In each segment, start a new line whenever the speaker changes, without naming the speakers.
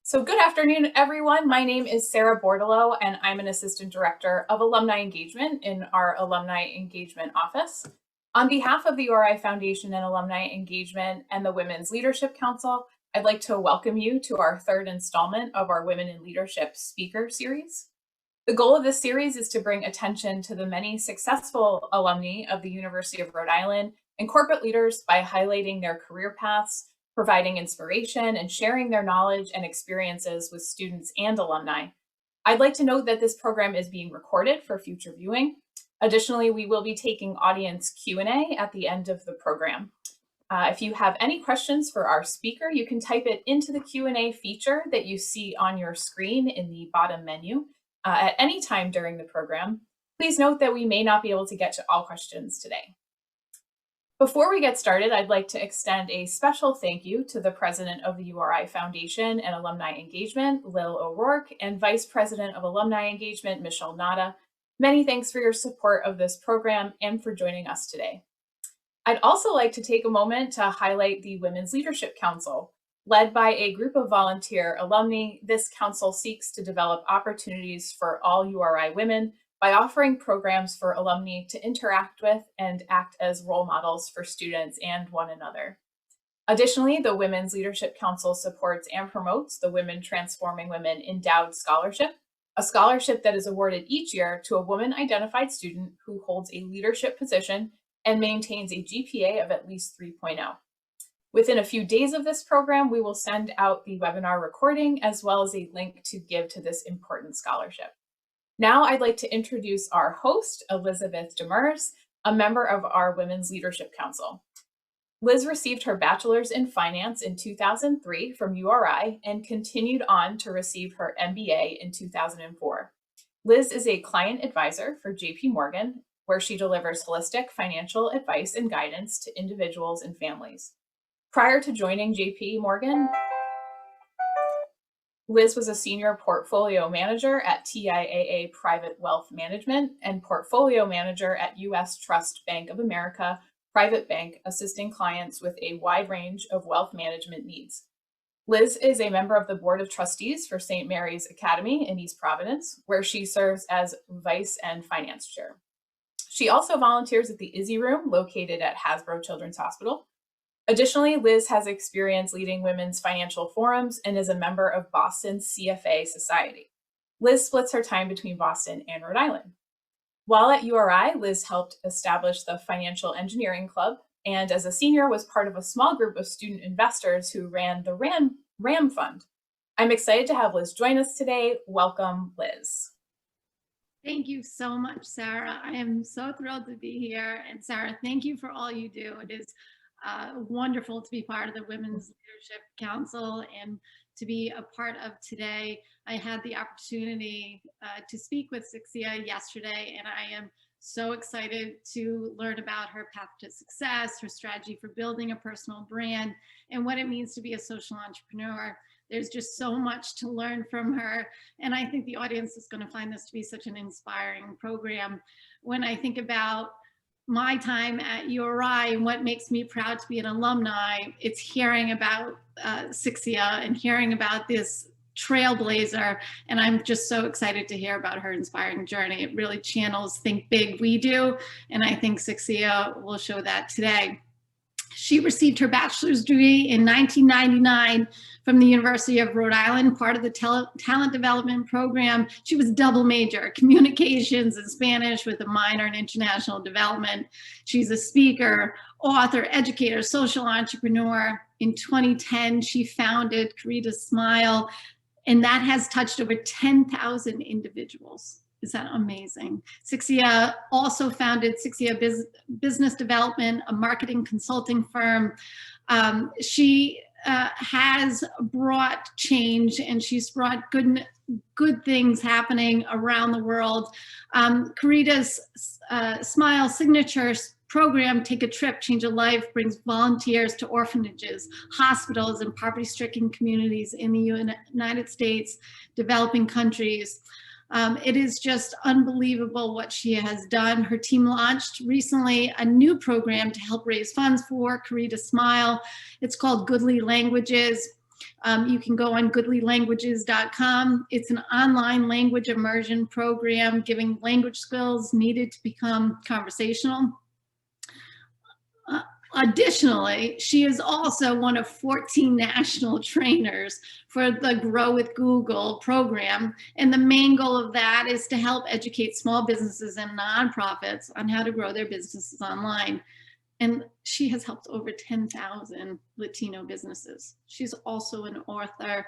So good afternoon, everyone. My name is Sarah Bordelot, and I'm an Assistant Director of Alumni Engagement in our Alumni Engagement Office. On behalf of the URI Foundation and Alumni Engagement and the Women's Leadership Council, I'd like to welcome you to our third installment of our Women in Leadership Speaker Series. The goal of this series is to bring attention to the many successful alumni of the University of Rhode Island and corporate leaders by highlighting their career paths, providing inspiration, and sharing their knowledge and experiences with students and alumni. I'd like to note that this program is being recorded for future viewing. Additionally, we will be taking audience Q&A at the end of the program. If you have any questions for our speaker, you can type it into the Q&A feature that you see on your screen in the bottom menu at any time during the program. Please note that we may not be able to get to all questions today. Before we get started, I'd like to extend a special thank you to the President of the URI Foundation and Alumni Engagement, Lil O'Rourke, and Vice President of Alumni Engagement, Michelle Nada. Many thanks for your support of this program and for joining us today. I'd also like to take a moment to highlight the Women's Leadership Council. Led by a group of volunteer alumni, this council seeks to develop opportunities for all URI women by offering programs for alumni to interact with and act as role models for students and one another. Additionally, the Women's Leadership Council supports and promotes the Women Transforming Women Endowed Scholarship, a scholarship that is awarded each year to a woman-identified student who holds a leadership position and maintains a GPA of at least 3.0. Within a few days of this program, we will send out the webinar recording as well as a link to give to this important scholarship. Now I'd like to introduce our host, Elizabeth Demers, a member of our Women's Leadership Council. Liz received her bachelor's in finance in 2003 from URI and continued on to receive her MBA in 2004. Liz is a client advisor for JP Morgan, where she delivers holistic financial advice and guidance to individuals and families. Prior to joining JP Morgan, Liz was a senior portfolio manager at TIAA Private Wealth Management and portfolio manager at U.S. Trust Bank of America Private Bank, assisting clients with a wide range of wealth management needs. Liz is a member of the Board of Trustees for St. Mary's Academy in East Providence, where she serves as Vice and Finance Chair. She also volunteers at the Izzy Room, located at Hasbro Children's Hospital. Additionally, Liz has experience leading women's financial forums and is a member of Boston's CFA Society. Liz splits her time between Boston and Rhode Island. While at URI, Liz helped establish the Financial Engineering Club, and as a senior was part of a small group of student investors who ran the RAM Fund. I'm excited to have Liz join us today. Welcome, Liz.
Thank you so much, Sarah. I am so thrilled to be here. And Sarah, thank you for all you do. It is wonderful to be part of the Women's Leadership Council and to be a part of today. I had the opportunity to speak with Sixcia yesterday, and I am so excited to learn about her path to success, her strategy for building a personal brand, and what it means to be a social entrepreneur. There's just so much to learn from her, and I think the audience is going to find this to be such an inspiring program. When I think about my time at URI and what makes me proud to be an alumni, it's hearing about Sixcia and hearing about this trailblazer, and I'm just so excited to hear about her inspiring journey. It really channels Think Big We Do, and I think Sixcia will show that today. She received her bachelor's degree in 1999 from the University of Rhode Island, part of the talent development program. She was double major, communications and Spanish with a minor in international development. She's a speaker, author, educator, social entrepreneur. In 2010, she founded Caritas Smile, and that has touched over 10,000 individuals. Is that amazing? Sixcia also founded Sixcia Business Development, a marketing consulting firm. She has brought change, and she's brought good things happening around the world. Caritas Smile signature program, Take a Trip, Change a Life, brings volunteers to orphanages, hospitals, and poverty-stricken communities in the United States, developing countries. It is just unbelievable what she has done. Her team launched recently a new program to help raise funds for Caritas Smile. It's called Goodly Languages. You can go on goodlylanguages.com. It's an online language immersion program giving language skills needed to become conversational. Additionally, she is also one of 14 national trainers for the Grow with Google program. And the main goal of that is to help educate small businesses and nonprofits on how to grow their businesses online. And she has helped over 10,000 Latino businesses. She's also an author,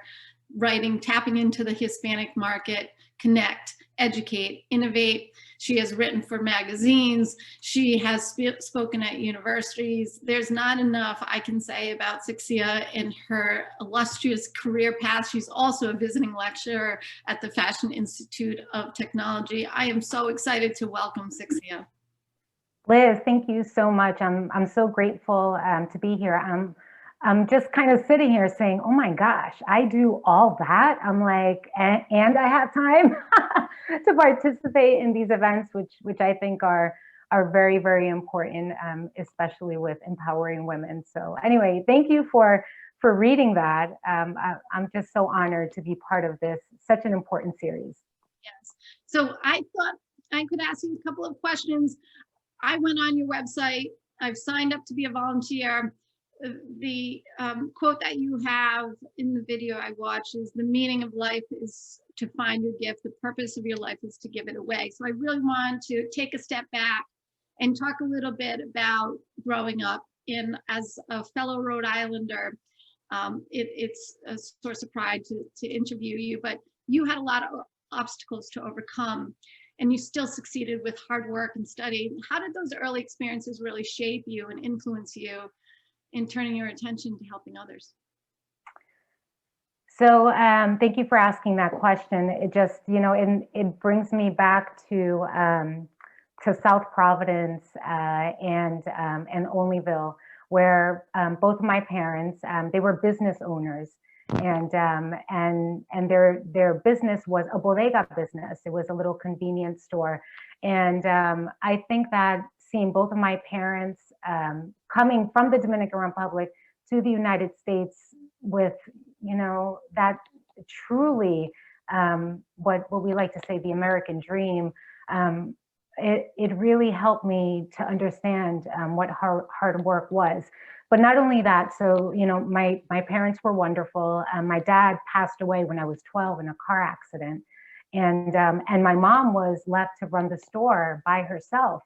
writing, tapping into the Hispanic market, connect, educate, innovate. She has written for magazines. She has spoken at universities. There's not enough I can say about Sixcia and her illustrious career path. She's also a visiting lecturer at the Fashion Institute of Technology. I am so excited to welcome Sixcia.
Liz, thank you so much. I'm so grateful to be here. I'm just kind of sitting here saying, oh my gosh, I do all that. I'm like, and I have time to participate in these events, which I think are very, very important, especially with empowering women. So anyway, thank you for reading that. I'm just so honored to be part of this, such an important series.
Yes. So I thought I could ask you a couple of questions. I went on your website. I've signed up to be a volunteer. The quote that you have in the video I watched is, the meaning of life is to find your gift. The purpose of your life is to give it away. So I really want to take a step back and talk a little bit about growing up as a fellow Rhode Islander. It's a source of pride to interview you, but you had a lot of obstacles to overcome, and you still succeeded with hard work and study. How did those early experiences really shape you and influence you in turning your attention to helping others?
So thank you for asking that question. It just, it brings me back to South Providence and Olneyville, where both of my parents, they were business owners, and their business was a bodega business. It was a little convenience store. And I think that seeing both of my parents coming from the Dominican Republic to the United States with, that truly what we like to say, the American dream, it really helped me to understand what hard work was. But not only that, so, my parents were wonderful. My dad passed away when I was 12 in a car accident. And my mom was left to run the store by herself.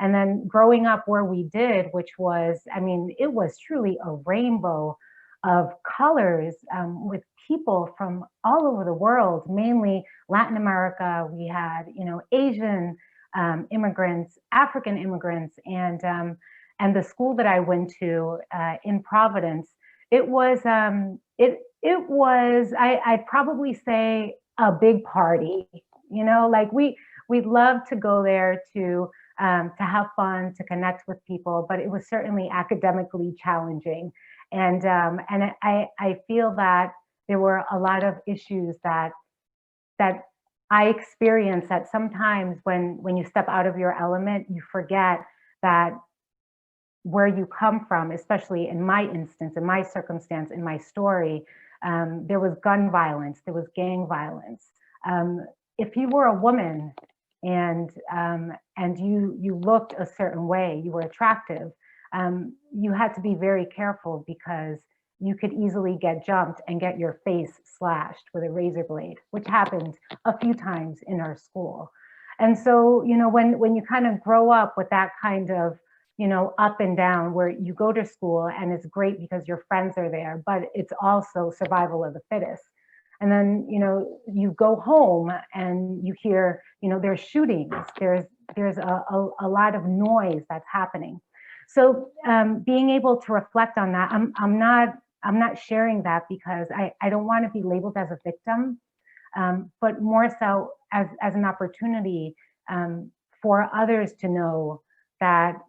And then growing up where we did, which was, it was truly a rainbow of colors with people from all over the world, mainly Latin America. We had, Asian immigrants, African immigrants, and the school that I went to in Providence, it was, I'd probably say a big party, like we'd love to go there to have fun, to connect with people, but it was certainly academically challenging. And I feel that there were a lot of issues that I experienced, that sometimes when you step out of your element, you forget that where you come from, especially in my instance, in my circumstance, in my story, there was gun violence, there was gang violence. If you were a woman and you looked a certain way, you were attractive, you had to be very careful because you could easily get jumped and get your face slashed with a razor blade, which happened a few times in our school. And so, when you kind of grow up with that kind of, up and down, where you go to school and it's great because your friends are there, but it's also survival of the fittest. And then, you go home and you hear, there's shootings, there's a lot of noise that's happening. So being able to reflect on that, I'm not sharing that because I don't want to be labeled as a victim, but more so as an opportunity for others to know that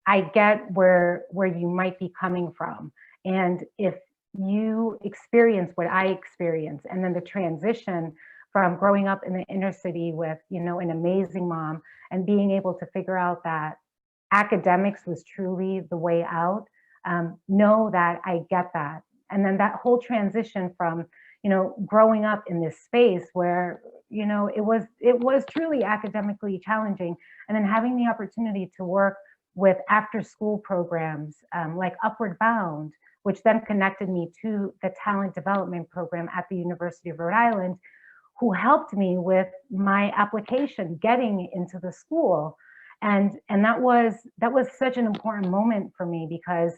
I get where you might be coming from. And if you experience what I experienced, and then the transition from growing up in the inner city with, an amazing mom, and being able to figure out that academics was truly the way out, know that I get that. And then that whole transition from, growing up in this space where, it was truly academically challenging. And then having the opportunity to work with after school programs like Upward Bound, which then connected me to the talent development program at the University of Rhode Island, who helped me with my application getting into the school. And that was such an important moment for me, because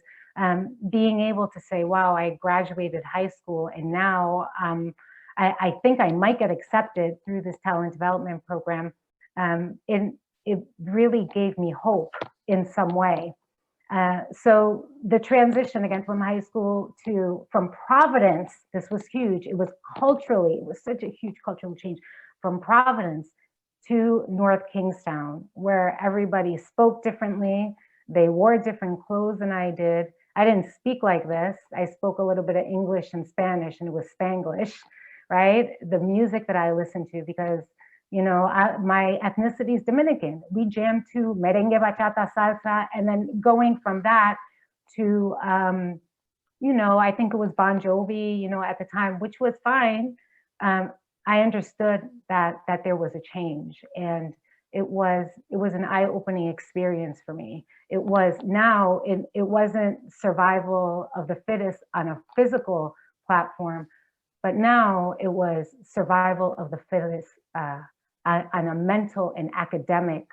being able to say, wow, I graduated high school and now I think I might get accepted through this talent development program. It really gave me hope in some way. So the transition again from high school from Providence, this was huge. It was such a huge cultural change from Providence to North Kingstown, where everybody spoke differently. They wore different clothes than I did. I didn't speak like this. I spoke a little bit of English and Spanish, and it was Spanglish, right? The music that I listened to, because my ethnicity is Dominican. We jam to merengue, bachata, salsa, and then going from that to, I think it was Bon Jovi, at the time, which was fine. I understood that there was a change, and it was an eye-opening experience for me. It wasn't survival of the fittest on a physical platform, but now it was survival of the fittest on a mental and academic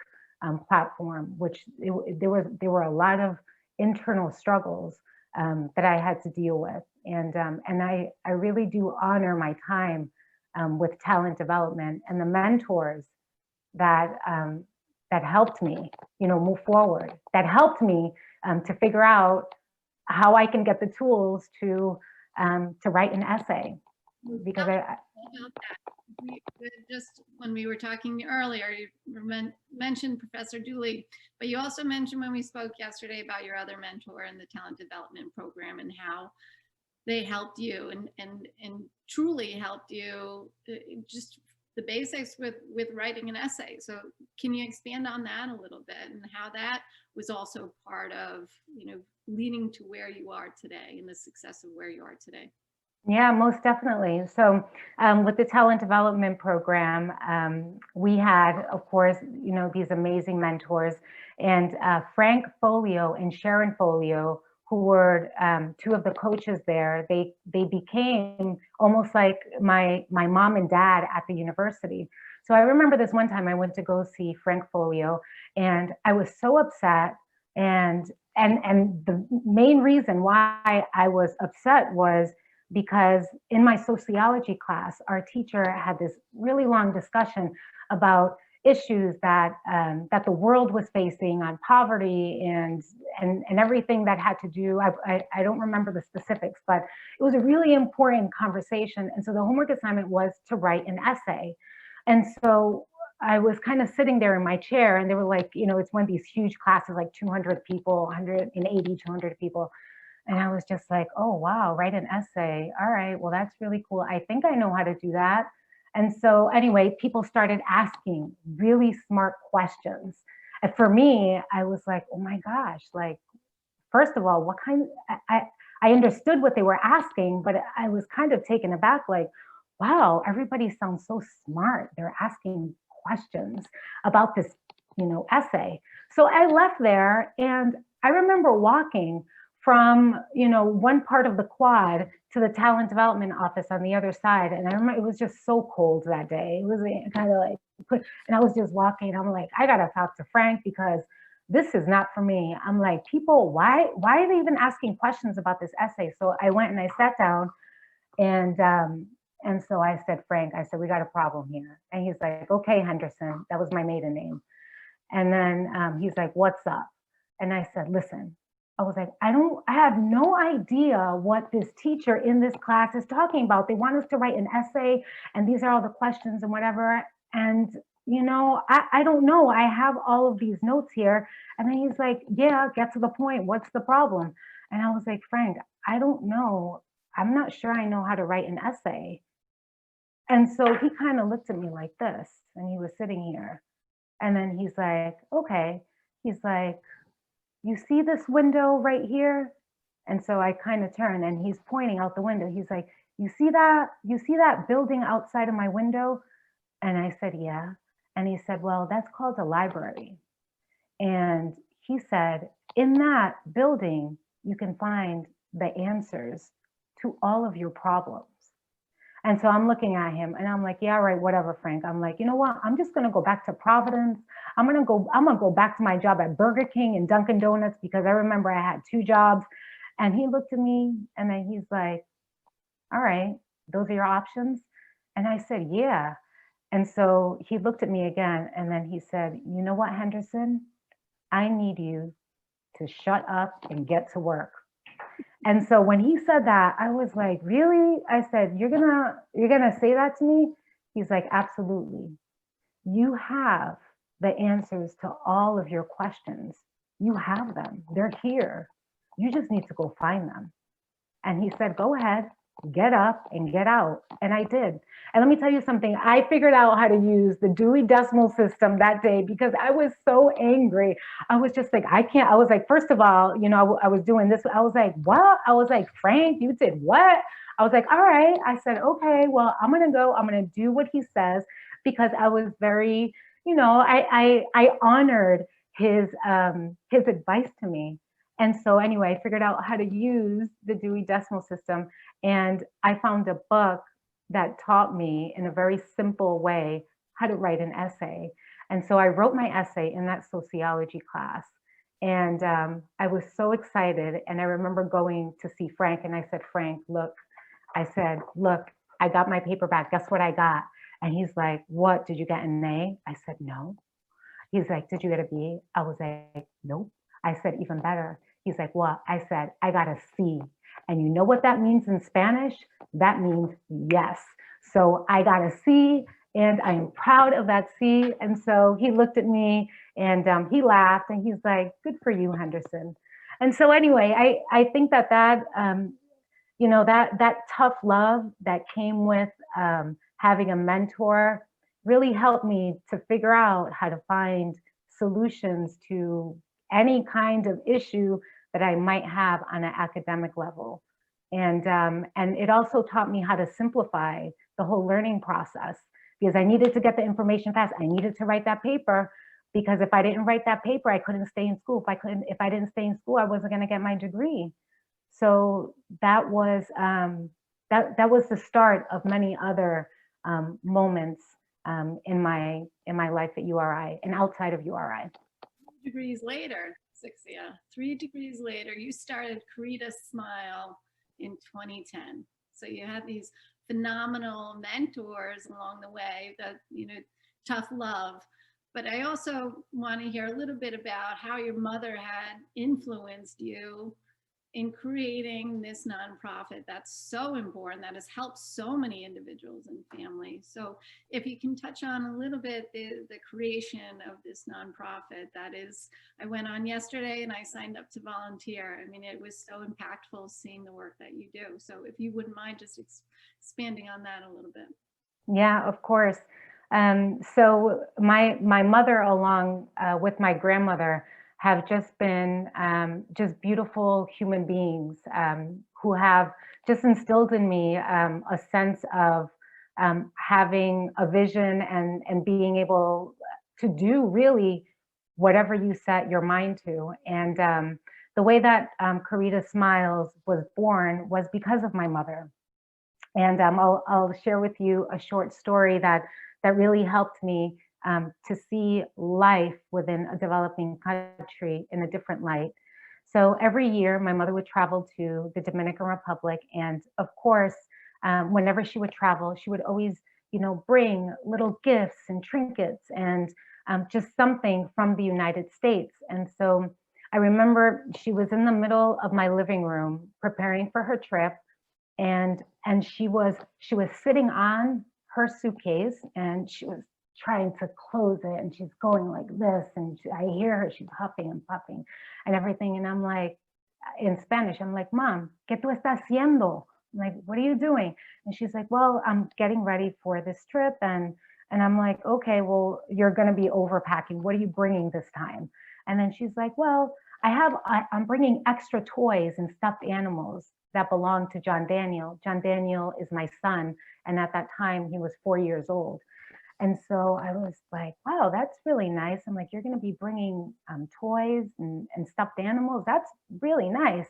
platform, which there were a lot of internal struggles that I had to deal with, and I really do honor my time with talent development and the mentors that helped me, move forward. That helped me to figure out how I can get the tools to write an essay, because
just when we were talking earlier, you mentioned Professor Dooley, but you also mentioned when we spoke yesterday about your other mentor in the talent development program and how they helped you and truly helped you, just the basics with writing an essay. So can you expand on that a little bit, and how that was also part of, leading to where you are today and the success of where you are today?
Yeah, most definitely. So with the talent development program, we had, of course, these amazing mentors, and Frank Folio and Sharon Folio, who were two of the coaches there. They became almost like my mom and dad at the university. So I remember this one time I went to go see Frank Folio, and I was so upset. And the main reason why I was upset was because in my sociology class, our teacher had this really long discussion about issues that the world was facing on poverty and everything that had to do. I don't remember the specifics, but it was a really important conversation. And so the homework assignment was to write an essay. And so I was kind of sitting there in my chair, and they were like, it's one of these huge classes, like 200 people, 180, 200 people. And I was just like, oh, wow, write an essay. All right, well, that's really cool. I think I know how to do that. And so anyway, people started asking really smart questions. And for me, I was like, oh my gosh, like, first of all, I understood what they were asking, but I was kind of taken aback, like, wow, everybody sounds so smart. They're asking questions about this, essay. So I left there, and I remember walking from, one part of the quad to the talent development office on the other side. And I remember it was just so cold that day. It was kind of like, and I was just walking. I'm like, I gotta talk to Frank, because this is not for me. I'm like, people, why are they even asking questions about this essay? So I went and I sat down, and so I said, Frank, I said, we got a problem here. And he's like, okay, Henderson, that was my maiden name. And then he's like, what's up? And I said, listen, I was like, I have no idea what this teacher in this class is talking about. They want us to write an essay, and these are all the questions and whatever. And, I don't know. I have all of these notes here. And then he's like, yeah, get to the point. What's the problem? And I was like, Frank, I don't know. I'm not sure I know how to write an essay. And so he kind of looked at me like this, and he was sitting here. And then he's like, okay. He's like, you see this window right here? And so I kind of turned and he's pointing out the window. He's like, you see that? You see that building outside of my window? And I said, yeah. And he said, well, that's called a library. And he said, in that building, you can find the answers to all of your problems. And so I'm looking at him and I'm like, yeah, right, whatever, Frank. I'm like, you know what? I'm just gonna go back to Providence. I'm gonna go back to my job at Burger King and Dunkin' Donuts, because I remember I had 2 jobs. And he looked at me and then he's like, all right, those are your options? And I said, yeah. And so he looked at me again and then he said, you know what, Henderson? I need you to shut up and get to work. And so when he said that, I was like, really? I said, you're gonna say that to me? He's like, absolutely. You have the answers to all of your questions. You have them. They're here. You just need to go find them. And he said, go ahead, get up and get out. And I did. And let me tell you something, I figured out how to use the Dewey Decimal System that day because I was so angry. I was just like, I can't, I was like, first of all, you know, I was doing this. I was like, what? I was like, Frank, you did what? I was like, all right. I said, okay, well, I'm going to go, I'm going to do what he says, because I was very, you know, I honored his advice to me. And so anyway, I figured out how to use the Dewey Decimal System, and I found a book that taught me in a very simple way how to write an essay. And so I wrote my essay in that sociology class. And I was so excited. And I remember going to see Frank and I said, Frank, look, I said, look, I got my paper back. Guess what I got? And he's like, what, did you get an A? I said, no. He's like, did you get a B? I was like, nope. I said, even better. He's like, what? I said, I got a C. And you know what that means in Spanish? That means yes. So I got a C and I am proud of that C. And so he looked at me and he laughed and he's like, good for you, Henderson. And so anyway, I think that you know, that tough love that came with having a mentor really helped me to figure out how to find solutions to any kind of issue that I might have on an academic level. And it also taught me how to simplify the whole learning process, because I needed to get the information fast. I needed to write that paper, because if I didn't write that paper, I couldn't stay in school. If I didn't stay in school, I wasn't going to get my degree. So that was that was the start of many other moments in my life at URI and outside of URI.
3 degrees later, Sixcia, 3 degrees later, you started Caritas Smile in 2010. So you had these phenomenal mentors along the way, that, you know, tough love. But I also want to hear a little bit about how your mother had influenced you in creating this nonprofit that's so important, that has helped so many individuals and families. So if you can touch on a little bit the creation of this nonprofit. That is, I went on yesterday and I signed up to volunteer. I mean, it was so impactful seeing the work that you do. So if you wouldn't mind just expanding on that a little bit.
Yeah, of course. So my mother, along with my grandmother, have just been just beautiful human beings who have just instilled in me a sense of having a vision and being able to do really whatever you set your mind to. And the way that Caritas Smiles was born was because of my mother. And I'll share with you a short story that really helped me to see life within a developing country in a different light. So every year, my mother would travel to the Dominican Republic, and of course, whenever she would travel, she would always, you know, bring little gifts and trinkets and just something from the United States. And so I remember she was in the middle of my living room preparing for her trip, and she was sitting on her suitcase, and she was trying to close it, and she's going like this, and I hear her, she's huffing and puffing and everything, and I'm like, in Spanish, I'm like, Mom, ¿qué tú estás haciendo? I'm like, what are you doing? And she's like, well, I'm getting ready for this trip. And I'm like, okay, well, you're going to be overpacking. What are you bringing this time? And then she's like, well, I'm bringing extra toys and stuffed animals that belong to John Daniel. John Daniel is my son, and at that time he was 4 years old. And so I was like, wow, that's really nice. I'm like, you're going to be bringing toys and stuffed animals. That's really nice.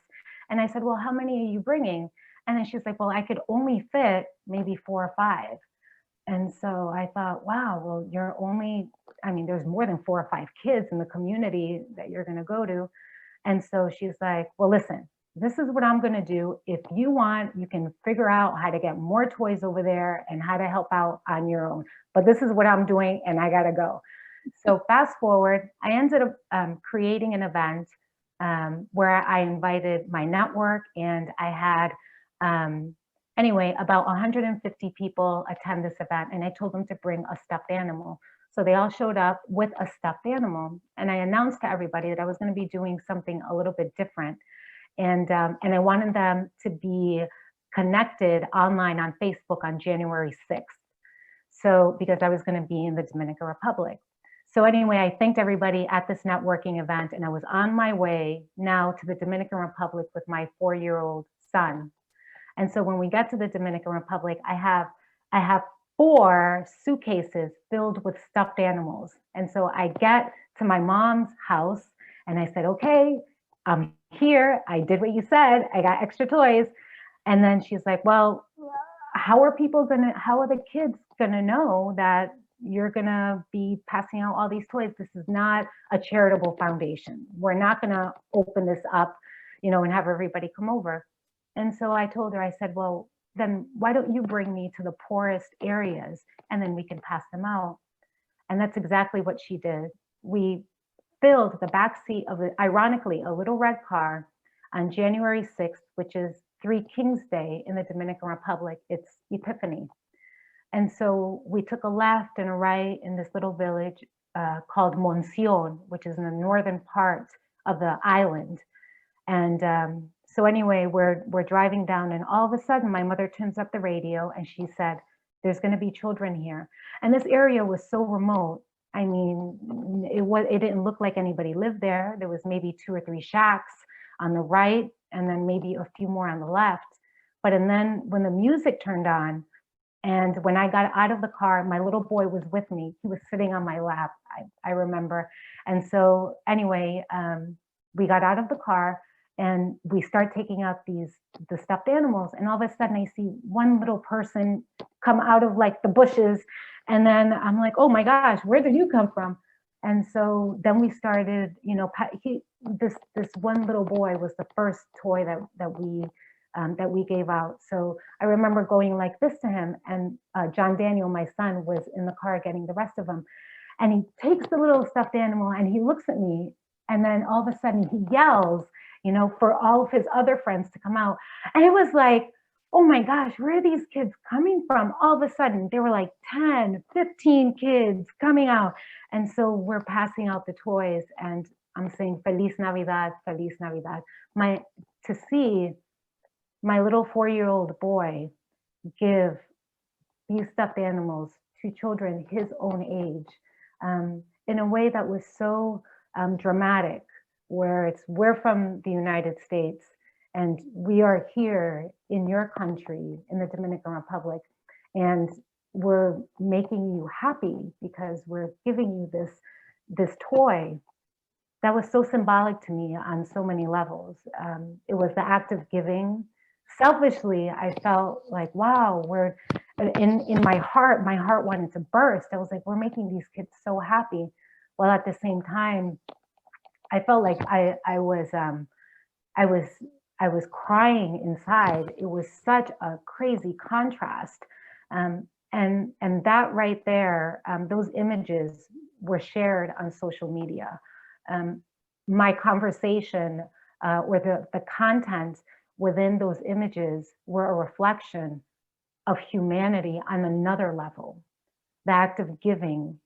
And I said, well, how many are you bringing? And then she's like, well, I could only fit maybe 4 or 5. And so I thought, wow, well, there's more than 4 or 5 kids in the community that you're going to go to. And so she's like, well, listen, this is what I'm going to do. If you want, you can figure out how to get more toys over there and how to help out on your own. But this is what I'm doing, and I got to go. So fast forward, I ended up creating an event where I invited my network, and I had, anyway, about 150 people attend this event, and I told them to bring a stuffed animal. So they all showed up with a stuffed animal, and I announced to everybody that I was going to be doing something a little bit different. And I wanted them to be connected online on Facebook on January 6th. So because I was going to be in the Dominican Republic. So anyway, I thanked everybody at this networking event, and I was on my way now to the Dominican Republic with my 4-year-old son. And so when we get to the Dominican Republic, I have 4 suitcases filled with stuffed animals. And so I get to my mom's house and I said, okay, I'm here. I did what you said. I got extra toys. And then she's like, well, how are the kids gonna know that you're gonna be passing out all these toys? This is not a charitable foundation. We're not gonna open this up, and have everybody come over. And so I told her, I said, well, then why don't you bring me to the poorest areas and then we can pass them out? And that's exactly what she did. We filled the back seat of, ironically, a little red car on January 6th, which is Three Kings Day in the Dominican Republic. It's Epiphany. And so we took a left and a right in this little village called Monción, which is in the northern part of the island. And so anyway, we're driving down, and all of a sudden my mother turns up the radio and she said, there's going to be children here. And this area was so remote. I mean, it didn't look like anybody lived there. There was maybe 2 or 3 shacks on the right, and then maybe a few more on the left. And then when the music turned on, and when I got out of the car, my little boy was with me. He was sitting on my lap, I remember. And so anyway, we got out of the car and we start taking out the stuffed animals. And all of a sudden I see one little person come out of like the bushes. And then I'm like, oh my gosh, where did you come from? And so then we started, this one little boy was the first toy that we gave out. So I remember going like this to him, and John Daniel, my son, was in the car getting the rest of them. And he takes the little stuffed animal and he looks at me, and then all of a sudden he yells, for all of his other friends to come out. And it was like, oh my gosh, where are these kids coming from? All of a sudden there were like 10, 15 kids coming out. And so we're passing out the toys, and I'm saying, Feliz Navidad, Feliz Navidad. To see my little 4-year-old boy give these stuffed animals to children his own age in a way that was so dramatic, where we're from the United States and we are here in your country, in the Dominican Republic, and we're making you happy because we're giving you this toy. That was so symbolic to me on so many levels. It was the act of giving. Selfishly, I felt like, wow, we're in my heart wanted to burst. I was like, we're making these kids so happy. While at the same time, I felt like I was crying inside. It was such a crazy contrast. And that right there, those images were shared on social media. My conversation or the content within those images were a reflection of humanity on another level. The act of giving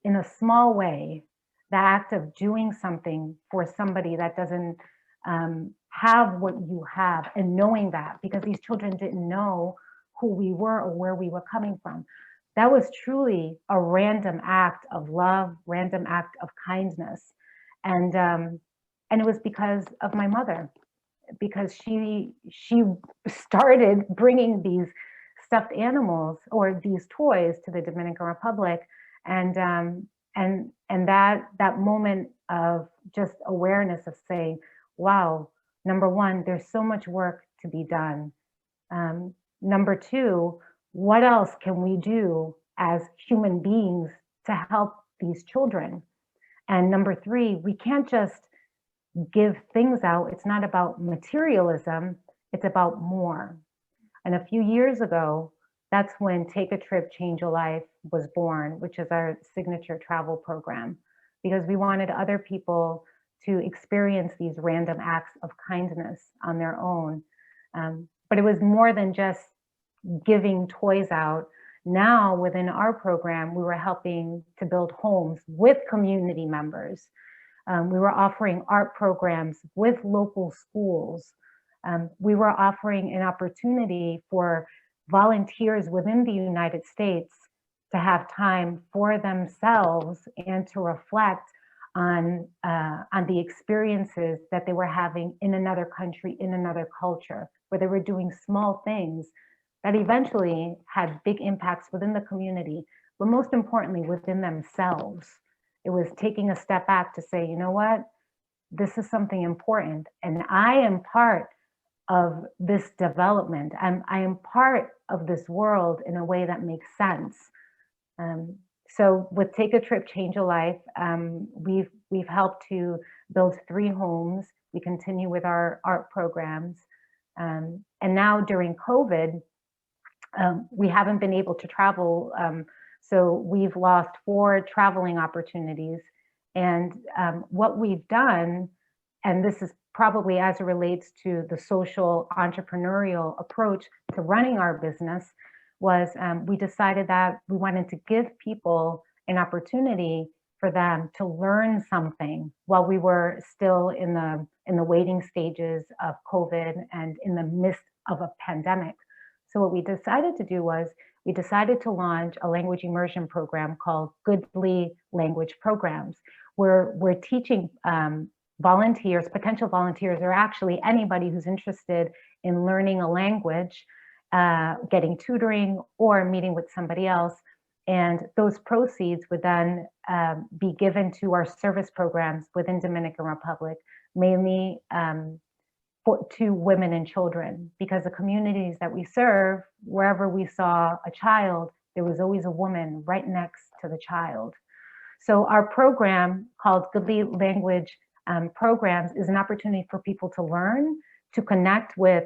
in a small way, the act of doing something for somebody that doesn't have what you have, and knowing that, because these children didn't know who we were or where we were coming from. That was truly a random act of love, random act of kindness. And And it was because of my mother, because she started bringing these stuffed animals or these toys to the Dominican Republic, and that moment of just awareness of saying, wow, number one, there's so much work to be done. Number two, what else can we do as human beings to help these children? And number three, we can't just give things out. It's not about materialism, it's about more. And a few years ago, that's when Take a Trip, Change a Life was born, which is our signature travel program, because we wanted other people to experience these random acts of kindness on their own. But it was more than just giving toys out. Now within our program, we were helping to build homes with community members. We were offering art programs with local schools. We were offering an opportunity for volunteers within the United States to have time for themselves and to reflect on the experiences that they were having in another country, in another culture, where they were doing small things that eventually had big impacts within the community, but most importantly, within themselves. It was taking a step back to say, you know what, this is something important, and I am part of this development. I am part of this world in a way that makes sense. So with Take a Trip, Change a Life, we've helped to build 3 homes. We continue with our art programs. And now during COVID, we haven't been able to travel. So we've lost 4 traveling opportunities. And what we've done, and this is probably as it relates to the social entrepreneurial approach to running our business, was we decided that we wanted to give people an opportunity for them to learn something while we were still in the waiting stages of COVID and in the midst of a pandemic. So what we decided to do was we decided to launch a language immersion program called Goodly Language Programs, where we're teaching volunteers, potential volunteers, or actually anybody who's interested in learning a language, getting tutoring or meeting with somebody else. And those proceeds would then be given to our service programs within Dominican Republic, mainly to women and children, because the communities that we serve, wherever we saw a child, there was always a woman right next to the child. So our program called Goodly Language Programs is an opportunity for people to learn, to connect with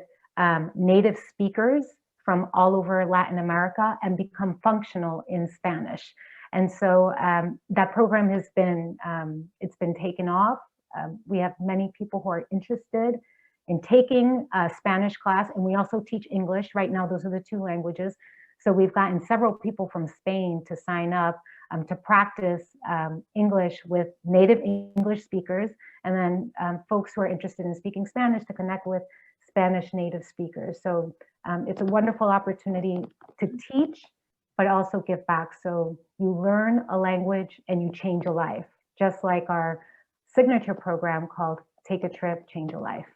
native speakers from all over Latin America and become functional in Spanish. And so that program has been, it's been taken off. We have many people who are interested in taking a Spanish class, and we also teach English. Right now, those are the 2 languages. So we've gotten several people from Spain to sign up to practice English with native English speakers, and then folks who are interested in speaking Spanish to connect with Spanish native speakers. So it's a wonderful opportunity to teach, but also give back. So you learn a language and you change a life, just like our signature program called Take a Trip, Change a Life.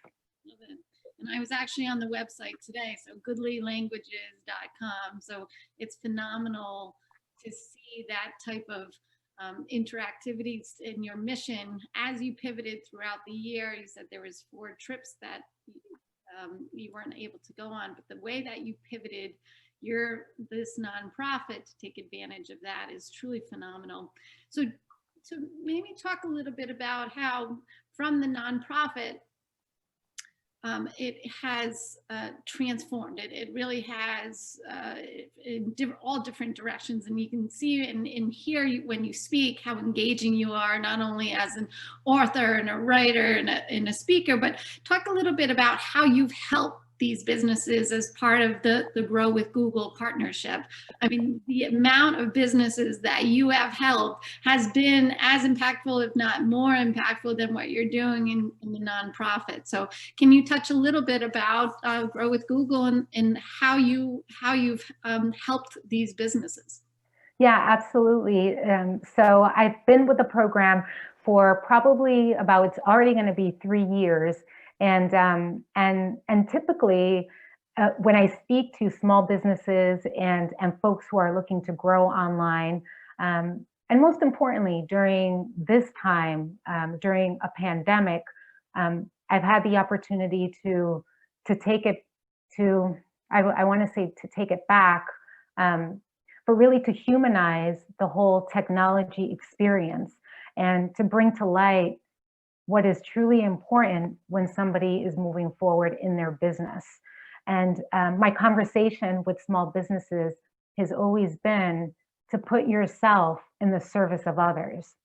Love it. And I was actually on the website today, so goodlylanguages.com. So it's phenomenal to see that type of interactivities in your mission as you pivoted throughout the year. You said there was 4 trips that you weren't able to go on, but the way that you pivoted this nonprofit to take advantage of that is truly phenomenal. So maybe talk a little bit about how from the nonprofit, it has transformed. It really has in all different directions, and you can see and hear when you speak how engaging you are, not only as an author and a writer and a speaker, but talk a little bit about how you've helped these businesses as part of the Grow with Google partnership. I mean, the amount of businesses that you have helped has been as impactful, if not more impactful, than what you're doing in the nonprofit. So can you touch a little bit about Grow with Google and how you've helped these businesses?
Yeah, absolutely. So I've been with the program for probably about, it's already going to be 3 years. And typically, when I speak to small businesses and folks who are looking to grow online, and most importantly, during this time, during a pandemic, I've had the opportunity to take it to, I want to say, to take it back, but really to humanize the whole technology experience and to bring to light what is truly important when somebody is moving forward in their business. And my conversation with small businesses has always been to put yourself in the service of others.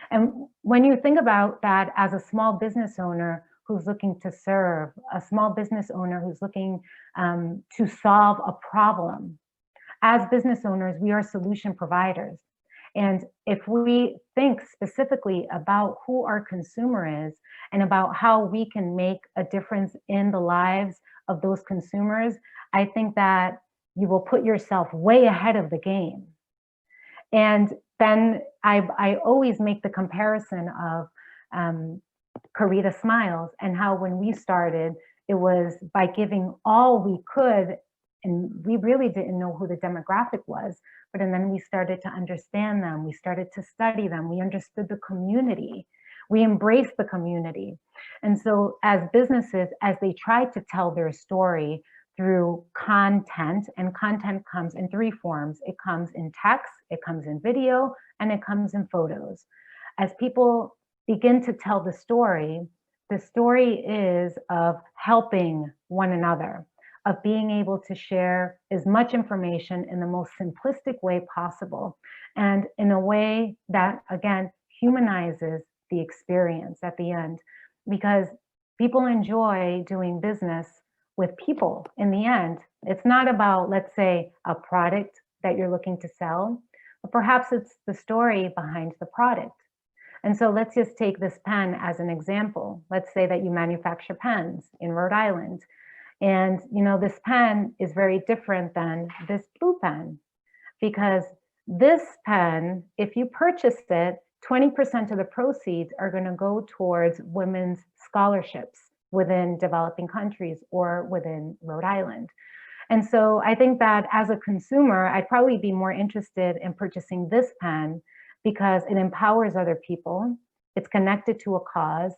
And when you think about that as a small business owner who's looking to serve, a small business owner who's looking to solve a problem, as business owners, we are solution providers. And if we think specifically about who our consumer is and about how we can make a difference in the lives of those consumers, I think that you will put yourself way ahead of the game. And then I always make the comparison of Caritas Smiles and how when we started, it was by giving all we could, and we really didn't know who the demographic was, but and then we started to understand them, we started to study them, we understood the community, we embraced the community. And so as businesses, as they try to tell their story through content, and content comes in 3 forms. It comes in text, it comes in video, and it comes in photos. As people begin to tell the story is of helping one another, of being able to share as much information in the most simplistic way possible, and in a way that, again, humanizes the experience at the end, because people enjoy doing business with people in the end. It's not about, let's say, a product that you're looking to sell, but perhaps it's the story behind the product. And so let's just take this pen as an example. Let's say that you manufacture pens in Rhode Island. And this pen is very different than this blue pen, because this pen, if you purchase it, 20% of the proceeds are going to go towards women's scholarships within developing countries or within Rhode Island. And so I think that as a consumer, I'd probably be more interested in purchasing this pen because it empowers other people, it's connected to a cause,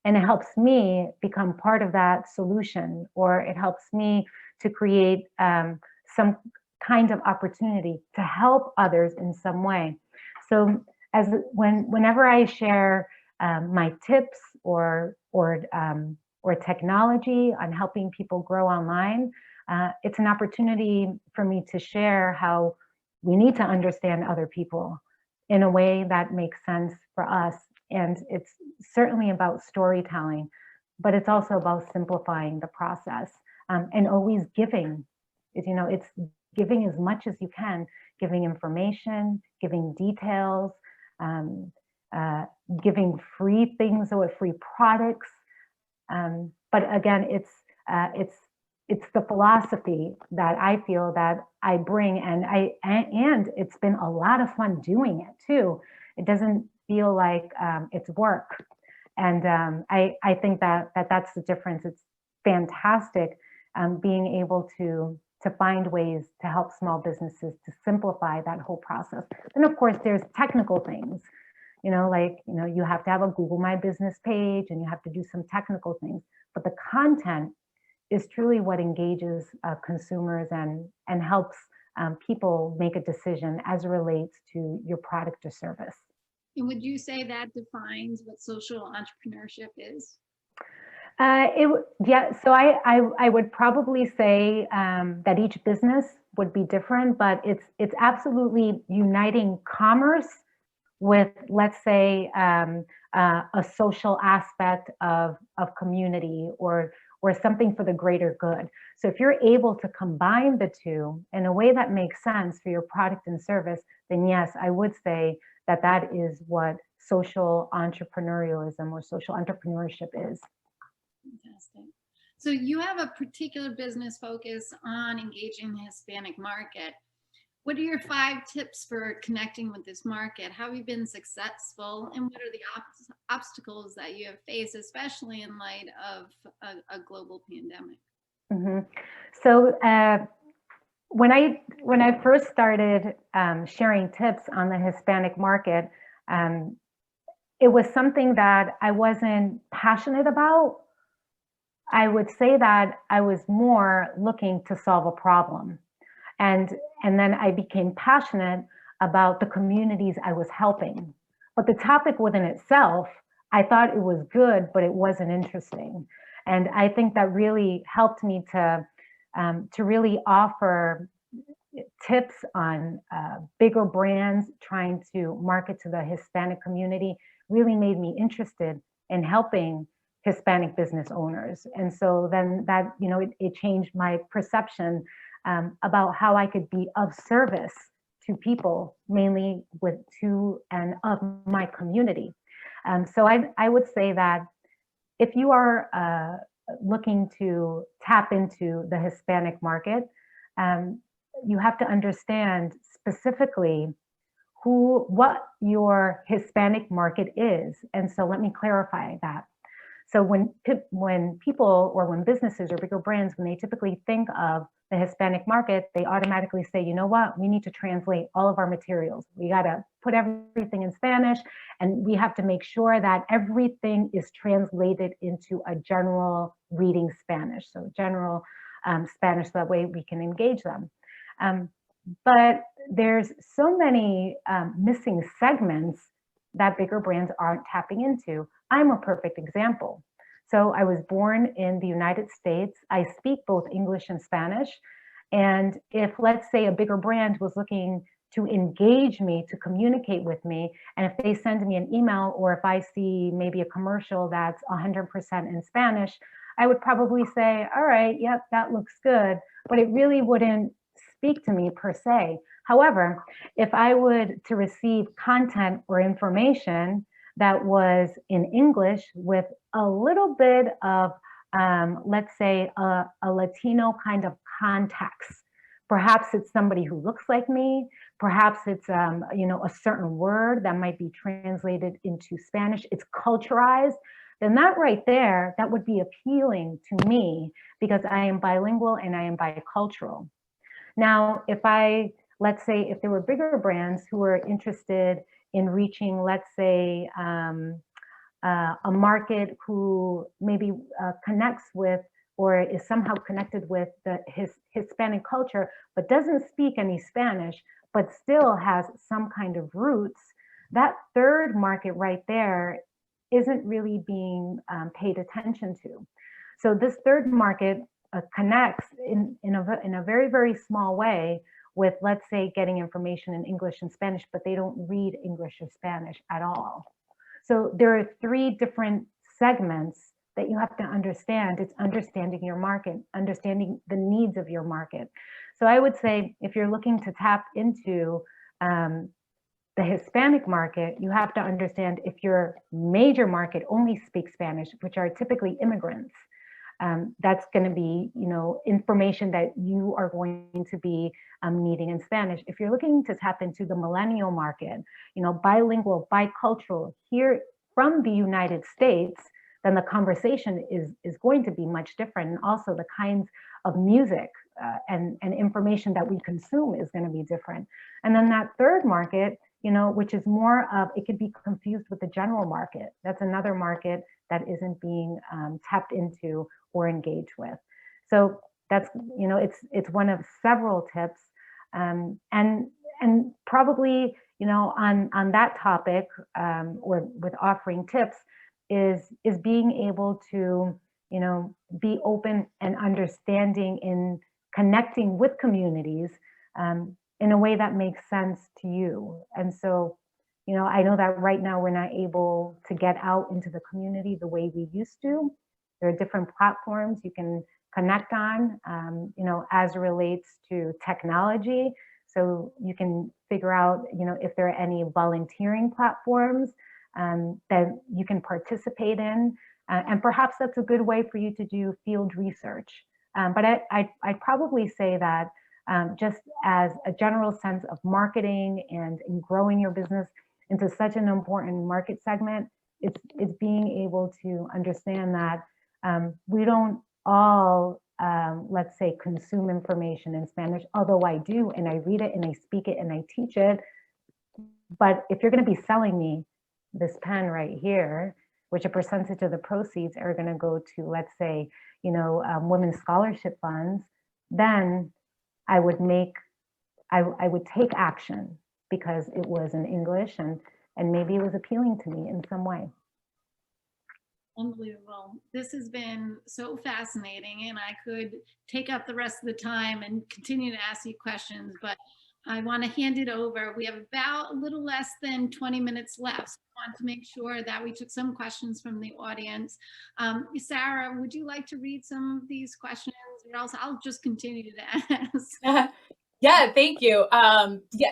and it helps me become part of that solution, or it helps me to create some kind of opportunity to help others in some way. So whenever I share my tips or technology on helping people grow online, it's an opportunity for me to share how we need to understand other people in a way that makes sense for us. And it's certainly about storytelling, but it's also about simplifying the process and always giving. It's giving as much as you can, giving information, giving details, giving free things or free products. But again, it's the philosophy that I feel that I bring, and it's been a lot of fun doing it too. It doesn't feel like it's work, and I think that's the difference. It's fantastic being able to find ways to help small businesses to simplify that whole process. And of course, there's technical things. You have to have a Google My Business page, and you have to do some technical things. But the content is truly what engages consumers and helps people make a decision as it relates to your product or service.
And would you say that defines what social entrepreneurship is?
Yeah, so I would probably say that each business would be different, but it's absolutely uniting commerce with, let's say, a social aspect of community or something for the greater good. So if you're able to combine the two in a way that makes sense for your product and service, then yes, I would say that is what social entrepreneurialism or social entrepreneurship is.
Fantastic. So you have a particular business focus on engaging the Hispanic market. What are your 5 tips for connecting with this market? How have you been successful, and what are the obstacles that you have faced, especially in light of a global pandemic?
Mhm. So when I first started sharing tips on the Hispanic market, um, it was something that I wasn't passionate about. I would say that I was more looking to solve a problem. And and then I became passionate about the communities I was helping. But the topic within itself, I thought it was good, but it wasn't interesting. And I think that really helped me to really offer tips on bigger brands trying to market to the Hispanic community, really made me interested in helping Hispanic business owners. And so then that, it changed my perception about how I could be of service to people, mainly to and of my community. So I would say that if you are looking to tap into the Hispanic market, um, you have to understand specifically what your Hispanic market is. And so let me clarify that. So when people or when businesses or bigger brands, when they typically think of the Hispanic market, they automatically say, you know what, we need to translate all of our materials. We got to put everything in Spanish, and we have to make sure that everything is translated into a general reading Spanish. So general Spanish, so that way we can engage them. But there's so many missing segments that bigger brands aren't tapping into. I'm a perfect example. So I was born in the United States. I speak both English and Spanish. And if, let's say, a bigger brand was looking to engage me, to communicate with me, and if they send me an email, or if I see maybe a commercial that's 100% in Spanish, I would probably say, all right, yep, that looks good, but it really wouldn't speak to me per se. However, if I would to receive content or information that was in English with a little bit of, let's say, a Latino kind of context. Perhaps it's somebody who looks like me. Perhaps it's, a certain word that might be translated into Spanish. It's culturalized. Then that right there, that would be appealing to me because I am bilingual and I am bicultural. Now, let's say, if there were bigger brands who were interested in reaching, let's say, a market who maybe connects with or is somehow connected with the Hispanic culture, but doesn't speak any Spanish, but still has some kind of roots, that third market right there isn't really being paid attention to. So this third market connects in a very, very small way with, let's say, getting information in English and Spanish, but they don't read English or Spanish at all. So there are 3 different segments that you have to understand. It's understanding your market, understanding the needs of your market. So I would say if you're looking to tap into the Hispanic market, you have to understand if your major market only speaks Spanish, which are typically immigrants. That's going to be, information that you are going to be needing in Spanish. If you're looking to tap into the millennial market, bilingual, bicultural here from the United States, then the conversation is going to be much different. And also the kinds of music and information that we consume is going to be different. And then that third market, which is more of, it could be confused with the general market. That's another market that isn't being tapped into or engaged with. So that's, it's one of several tips. And probably, on that topic, or with offering tips, is being able to, be open and understanding in connecting with communities in a way that makes sense to you. And so, I know that right now we're not able to get out into the community the way we used to. There are different platforms you can connect on, as it relates to technology. So you can figure out, if there are any volunteering platforms that you can participate in. And perhaps that's a good way for you to do field research. But I'd probably say that just as a general sense of marketing and in growing your business into such an important market segment, it's being able to understand that we don't all, let's say, consume information in Spanish, although I do, and I read it and I speak it and I teach it. But if you're going to be selling me this pen right here, which a percentage of the proceeds are going to go to, let's say, women's scholarship funds, then I would take action because it was in English and maybe it was appealing to me in some way.
Unbelievable. This has been so fascinating, and I could take up the rest of the time and continue to ask you questions, but I want to hand it over. We have about a little less than 20 minutes left. So I want to make sure that we took some questions from the audience. Sarah, would you like to read some of these questions, or else I'll just continue to ask?
Yeah, thank you.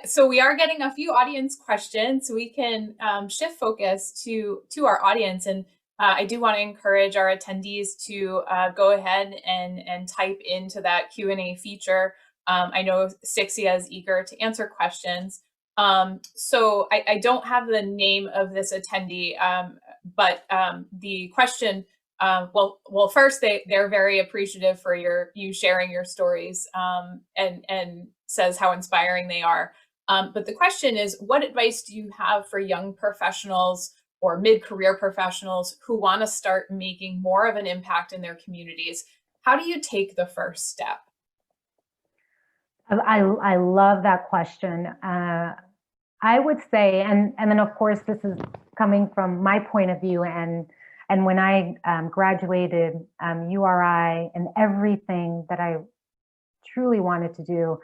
So we are getting a few audience questions, so we can shift focus to our audience. And I do want to encourage our attendees to go ahead and type into that Q&A feature. I know Sixcia is eager to answer questions. So I don't have the name of this attendee, but the question, well, first they're very appreciative for you sharing your stories, and says how inspiring they are. But the question is, what advice do you have for young professionals or mid-career professionals who want to start making more of an impact in their communities? How do you take the first step?
I love that question. I would say, and then of course this is coming from my point of view, and when I graduated URI and everything that I truly wanted to do,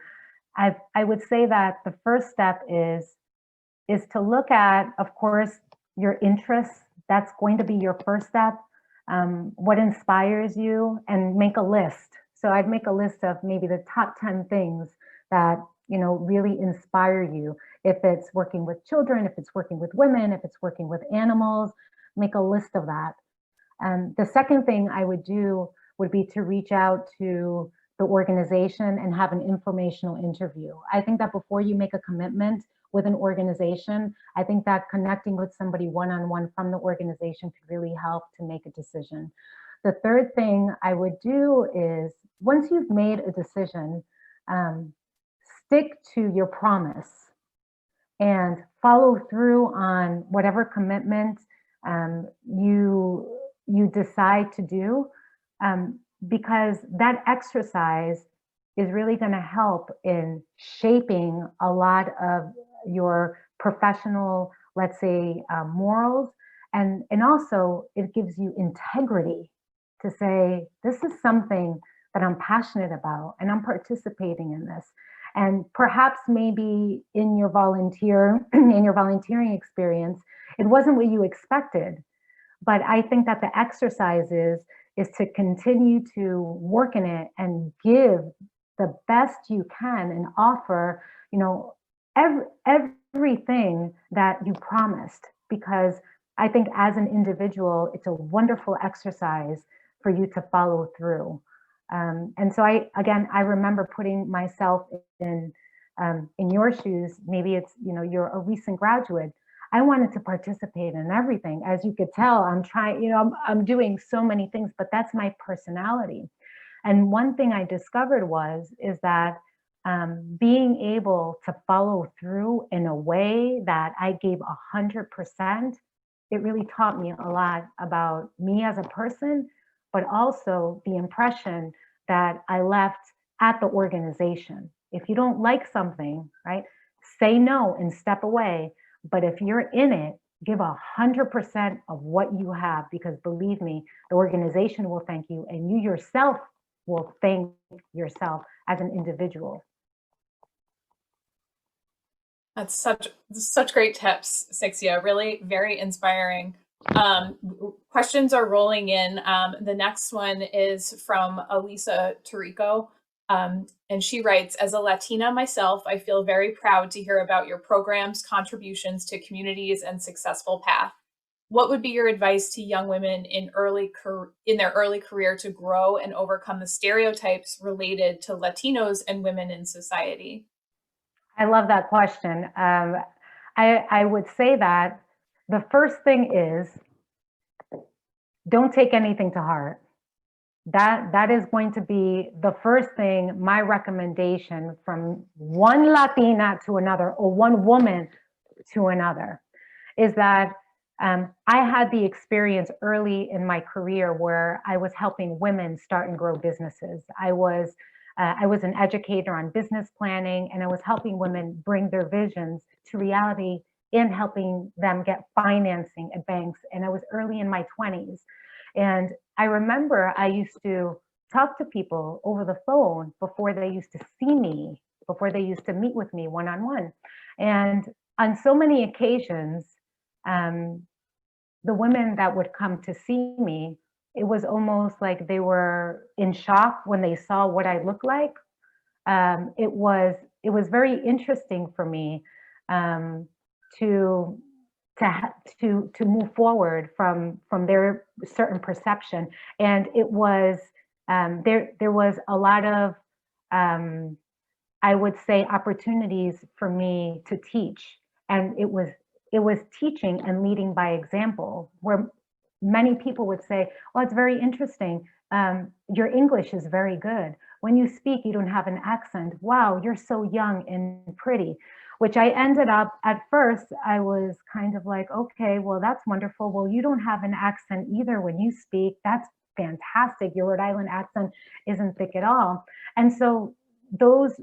I would say that the first step is to look at, of course, your interests. That's going to be your first step. What inspires you, and make a list. So I'd make a list of maybe the top 10 things that really inspire you. If it's working with children, if it's working with women, if it's working with animals, make a list of that. The second thing I would do would be to reach out to the organization and have an informational interview. I think that before you make a commitment with an organization, I think that connecting with somebody one-on-one from the organization could really help to make a decision. The third thing I would do is, once you've made a decision, stick to your promise and follow through on whatever commitment you decide to do, because that exercise is really going to help in shaping a lot of your professional, let's say, morals, and also it gives you integrity to say, this is something that I'm passionate about and I'm participating in this. And perhaps maybe in your volunteering experience, it wasn't what you expected. But I think that the exercise is to continue to work in it and give the best you can and offer, everything that you promised. Because I think as an individual, it's a wonderful exercise for you to follow through. And so I remember putting myself in your shoes. Maybe it's, you're a recent graduate. I wanted to participate in everything. As you could tell, I'm trying, I'm doing so many things, but that's my personality. And one thing I discovered is that being able to follow through in a way that I gave 100%, it really taught me a lot about me as a person, but also the impression that I left at the organization. If you don't like something, right, say no and step away. But if you're in it, give 100% of what you have, because believe me, the organization will thank you, and you yourself will thank yourself as an individual.
That's such great tips, Sixcia. Really very inspiring. Questions are rolling in. The next one is from Elisa Tarico. And she writes, as a Latina myself, I feel very proud to hear about your programs, contributions to communities, and successful path. what would be your advice to young women in their early career to grow and overcome the stereotypes related to Latinos and women in society?
I love that question. I would say that the first thing is, don't take anything to heart. That is going to be the first thing, my recommendation from one Latina to another, or one woman to another, is that I had the experience early in my career where I was helping women start and grow businesses. I was an educator on business planning, and I was helping women bring their visions to reality in helping them get financing at banks. And I was early in my 20s. And I remember I used to talk to people over the phone before they used to see me, before they used to meet with me one-on-one. And on so many occasions, the women that would come to see me, it was almost like they were in shock when they saw what I looked like. It was very interesting for me to move forward from their certain perception, and it was there was a lot of I would say opportunities for me to teach, and it was teaching and leading by example, where many people would say, well, it's very interesting. Your English is very good. When you speak, you don't have an accent. Wow, you're so young and pretty. Which I ended up, at first, I was kind of like, okay, well, that's wonderful. Well, you don't have an accent either when you speak. That's fantastic. Your Rhode Island accent isn't thick at all. And so those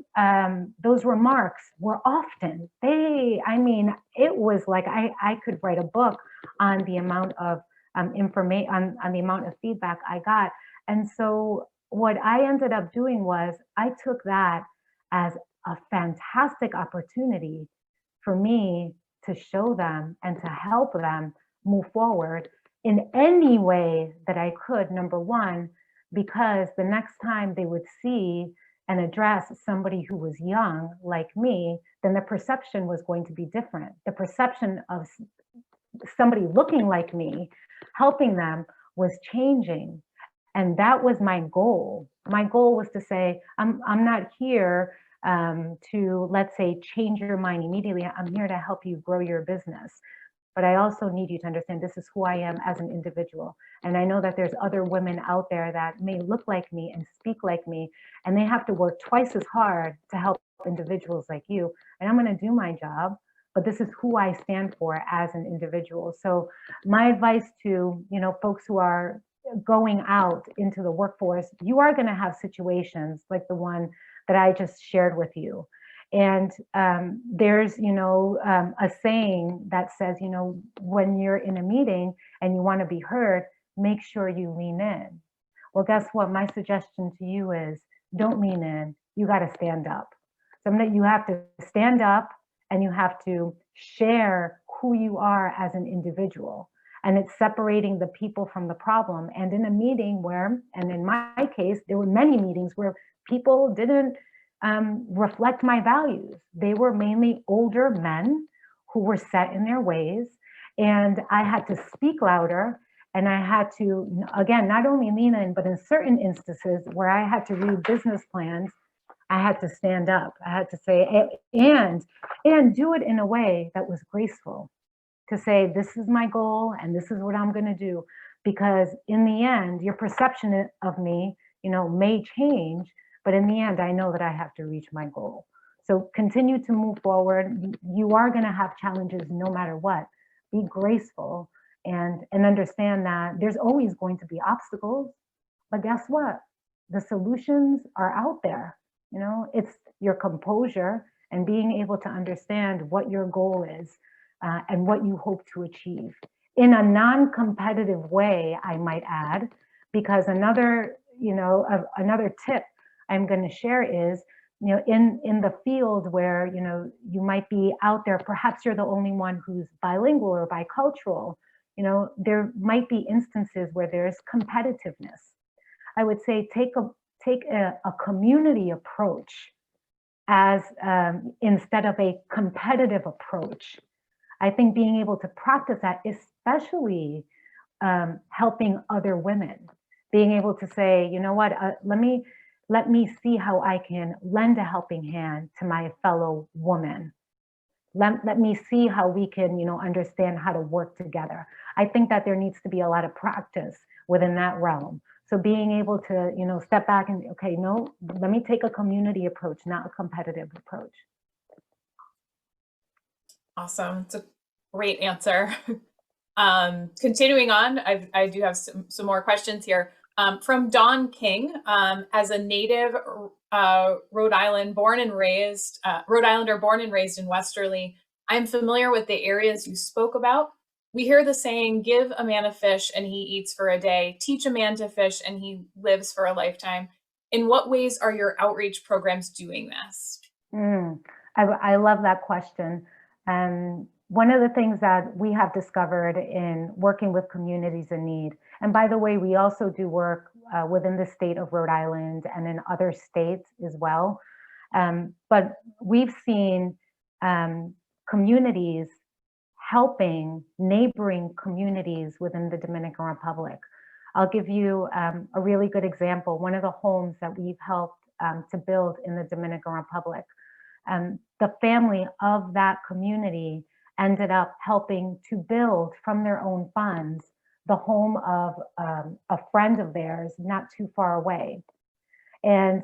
remarks were often, it was like I could write a book on the amount of information, on the amount of feedback I got. And so what I ended up doing was I took that as a fantastic opportunity for me to show them and to help them move forward in any way that I could, number one, because the next time they would see and address somebody who was young like me, then the perception was going to be different. The perception of somebody looking like me, helping them, was changing. And that was my goal. My goal was to say, I'm not here to, let's say, change your mind immediately. I'm here to help you grow your business. But I also need you to understand this is who I am as an individual. And I know that there's other women out there that may look like me and speak like me, and they have to work twice as hard to help individuals like you. And I'm going to do my job, but this is who I stand for as an individual. So my advice to, folks who are going out into the workforce, you are going to have situations like the one that I just shared with you. And there's, a saying that says, when you're in a meeting and you want to be heard, make sure you lean in. Well, guess what? My suggestion to you is don't lean in. You got to stand up. You have to stand up and you have to share who you are as an individual. And it's separating the people from the problem. And in a meeting where, and in my case, there were many meetings where people didn't reflect my values. They were mainly older men who were set in their ways. And I had to speak louder, and I had to, again, not only lean in, but in certain instances where I had to read business plans, I had to stand up. I had to say, and do it in a way that was graceful, to say, this is my goal and this is what I'm going to do. Because in the end, your perception of me, may change, but in the end, I know that I have to reach my goal. So continue to move forward. You are going to have challenges no matter what. Be graceful and understand that there's always going to be obstacles, but guess what? The solutions are out there. It's your composure and being able to understand what your goal is and what you hope to achieve in a non-competitive way, I might add, because another tip I'm going to share is, in the field where, you might be out there, perhaps you're the only one who's bilingual or bicultural, there might be instances where there's competitiveness. I would say take a community approach as instead of a competitive approach. I think being able to practice that, especially helping other women, being able to say, you know what, let me see how I can lend a helping hand to my fellow woman. Let me see how we can, understand how to work together. I think that there needs to be a lot of practice within that realm. So being able to, step back and, okay, no, let me take a community approach, not a competitive approach.
Awesome. It's a great answer. Continuing on, I do have some more questions here. From Dawn King, as a native Rhode Islander born and raised in Westerly, I'm familiar with the areas you spoke about. We hear the saying, give a man a fish and he eats for a day, teach a man to fish and he lives for a lifetime. In what ways are your outreach programs doing this?
I love that question. One of the things that we have discovered in working with communities in need, and by the way, we also do work within the state of Rhode Island and in other states as well. But we've seen communities helping neighboring communities within the Dominican Republic. I'll give you a really good example. One of the homes that we've helped to build in the Dominican Republic, the family of that community ended up helping to build from their own funds the home of a friend of theirs not too far away. And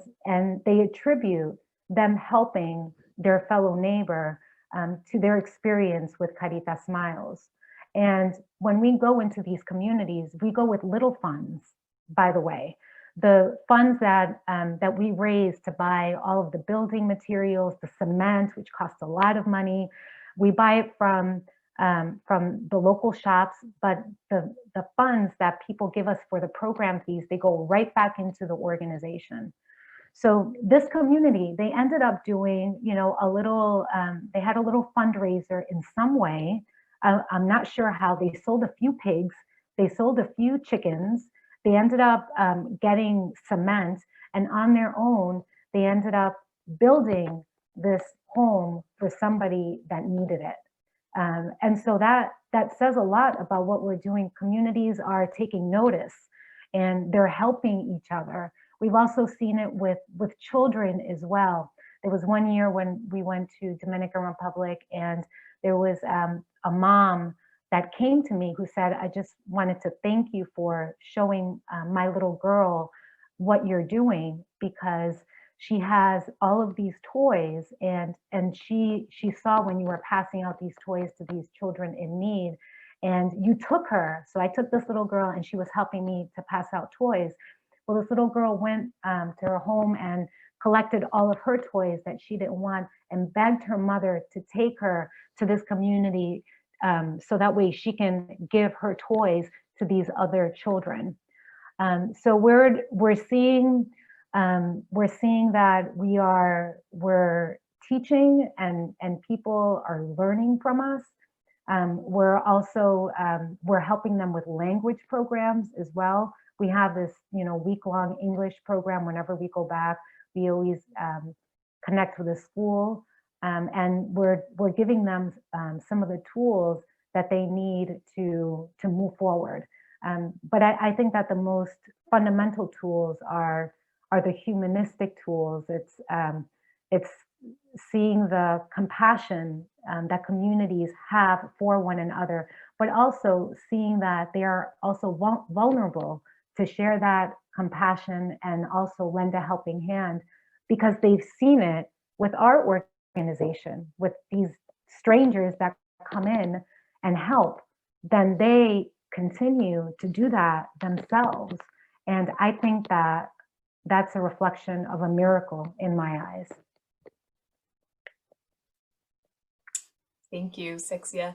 they attribute them helping their fellow neighbor to their experience with Caritas Smiles. And when we go into these communities, we go with little funds, by the way. The funds that we raise to buy all of the building materials, the cement, which costs a lot of money, we buy it from the local shops, but the funds that people give us for the program fees, they go right back into the organization. So this community, they ended up doing, a little, they had a little fundraiser in some way. I'm not sure how. They sold a few pigs, they sold a few chickens, they ended up getting cement, and on their own, they ended up building this home for somebody that needed it. And so that says a lot about what we're doing. Communities are taking notice and they're helping each other. We've also seen it with children as well. There was one year when we went to Dominican Republic and there was a mom that came to me who said, I just wanted to thank you for showing my little girl what you're doing, because she has all of these toys and she saw when you were passing out these toys to these children in need, and you took her. So I took this little girl and she was helping me to pass out toys. Well, this little girl went to her home and collected all of her toys that she didn't want and begged her mother to take her to this community so that way she can give her toys to these other children. So we're seeing that we're teaching and people are learning from us. We're also we're helping them with language programs as well. We have this week-long English program. Whenever we go back, we always connect with a school, and we're giving them some of the tools that they need to move forward. But I think that the most fundamental tools are the humanistic tools. It's seeing the compassion that communities have for one another, but also seeing that they are also vulnerable to share that compassion and also lend a helping hand, because they've seen it with our organization, with these strangers that come in and help, then they continue to do that themselves. And I think that that's a reflection of a miracle in my eyes.
Thank you, Sixcia.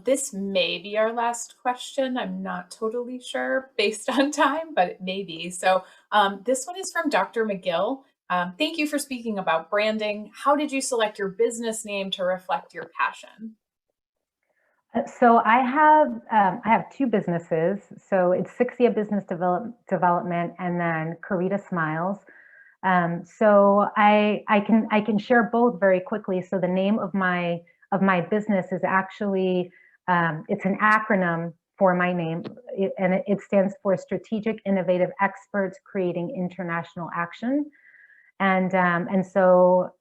This may be our last question. I'm not totally sure based on time, but it may be. So this one is from Dr. McGill. Thank you for speaking about branding. How did you select your business name to reflect your passion?
So I have two businesses. So it's Sixcia Business Development and then Caritas Smiles. So I can share both very quickly. So the name of my of my business is actually, it's an acronym for my name, and it stands for Strategic Innovative Experts Creating International Action. And so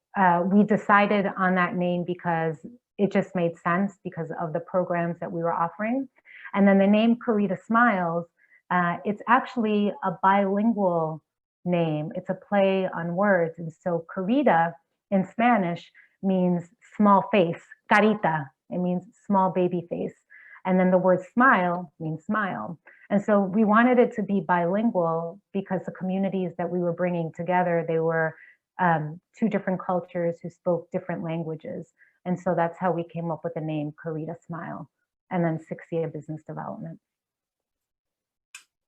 we decided on that name because it just made sense because of the programs that we were offering. And then the name Caritas Smiles, it's actually a bilingual name. It's a play on words. And so Karita in Spanish means small face, Karita. It means small baby face. And then the word smile means smile. And so we wanted it to be bilingual because the communities that we were bringing together, they were two different cultures who spoke different languages. And so that's how we came up with the name Caritas Smile, and then Sixcia Business Development.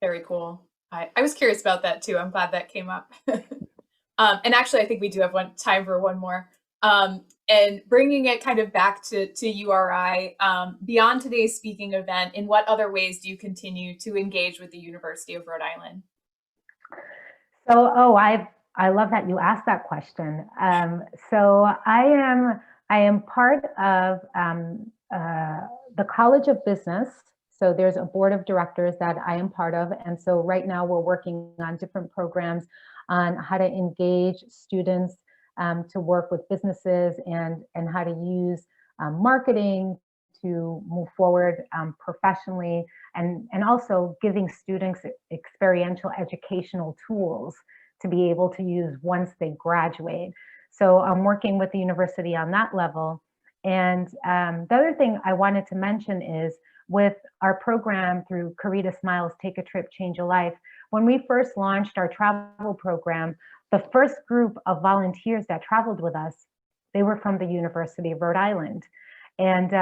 Very cool. I was curious about that too. I'm glad that came up. And actually, I think we do have time for one more. And bringing it kind of back to URI, beyond today's speaking event, in what other ways do you continue to engage with the University of Rhode Island?
So, I love that you asked that question. So I am part of the College of Business. So there's a board of directors that I am part of. And so right now we're working on different programs on how to engage students to work with businesses and how to use marketing to move forward professionally, and also giving students experiential educational tools to be able to use once they graduate. So I'm working with the university on that level. And the other thing I wanted to mention is with our program through Caritas Smiles, Take a Trip, Change a Life. When we first launched our travel program, the first group of volunteers that traveled with us, they were from the University of Rhode Island. And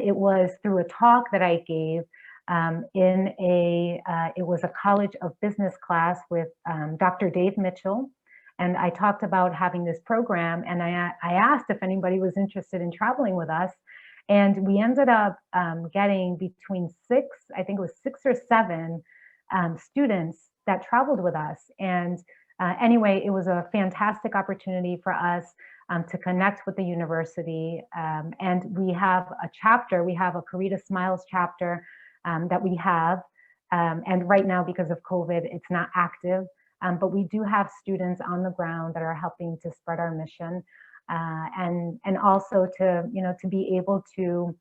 it was through a talk that I gave it was a College of Business class with Dr. Dave Mitchell. And I talked about having this program, and I asked if anybody was interested in traveling with us. And we ended up getting between six or seven students that traveled with us. And anyway, it was a fantastic opportunity for us to connect with the university. And we have a chapter, we have a Caritas Smiles chapter that we have. And right now, because of COVID, it's not active. But we do have students on the ground that are helping to spread our mission. And also to be able to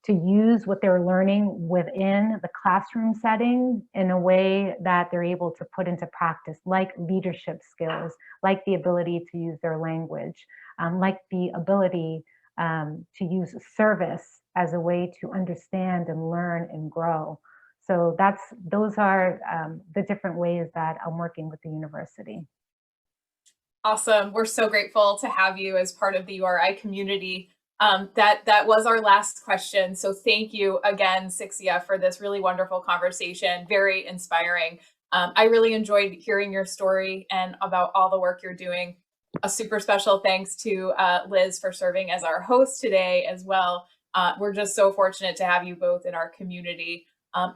use what they're learning within the classroom setting in a way that they're able to put into practice, like leadership skills, like the ability to use their language, like the ability to use service as a way to understand and learn and grow. So those are the different ways that I'm working with the university.
Awesome. We're so grateful to have you as part of the URI community. That was our last question. So thank you again, Sixcia, for this really wonderful conversation. Very inspiring. I really enjoyed hearing your story and about all the work you're doing. A super special thanks to Liz for serving as our host today as well. We're just so fortunate to have you both in our community.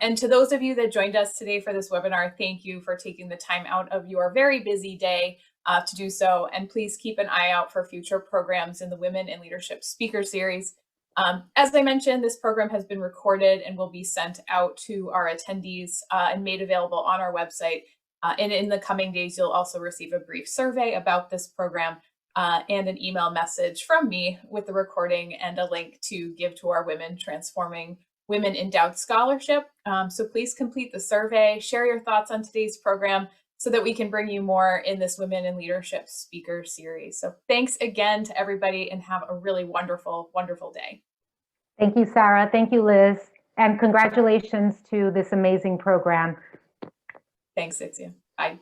And to those of you that joined us today for this webinar, thank you for taking the time out of your very busy day to do so. And please keep an eye out for future programs in the Women in Leadership Speaker Series. As I mentioned, this program has been recorded and will be sent out to our attendees and made available on our website. And in the coming days, you'll also receive a brief survey about this program and an email message from me with the recording and a link to give to our Women Transforming Women in Doubt Scholarship. So please complete the survey, share your thoughts on today's program so that we can bring you more in this Women in Leadership Speaker Series. So thanks again to everybody and have a really wonderful, wonderful day.
Thank you, Sarah. Thank you, Liz. And congratulations to this amazing program.
Thanks, Sixcia. Bye.